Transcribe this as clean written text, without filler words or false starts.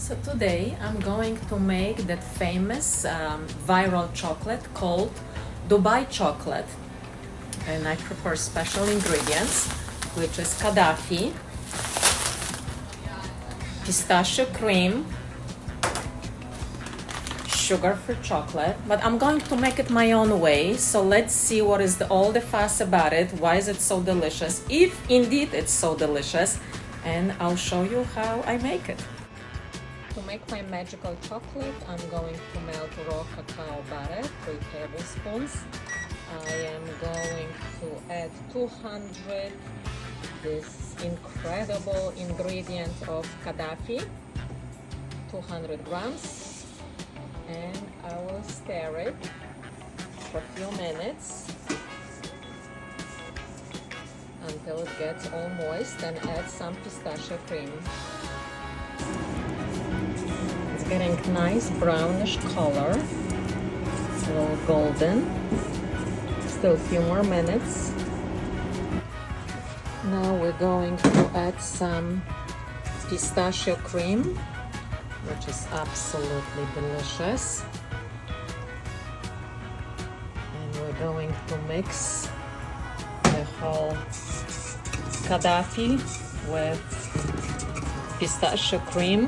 So today I'm going to make that famous viral chocolate called Dubai chocolate, and I prepare special ingredients, which is Catafi, pistachio cream, sugar-free chocolate, but I'm going to make it my own way. So let's see what is all the fuss about it. Why is it so delicious? If indeed it's so delicious, and I'll show you how I make it. To make my magical chocolate, I'm going to melt raw cacao butter, 3 tablespoons. I am going to add 200 this incredible ingredient of Catafi, 200 grams, and I will stir it for a few minutes until it gets all moist, and add some pistachio cream. It's getting nice brownish color, a little golden. Still a few more minutes. Now we're going to add some pistachio cream, which is absolutely delicious. And we're going to mix the whole Catafi with pistachio cream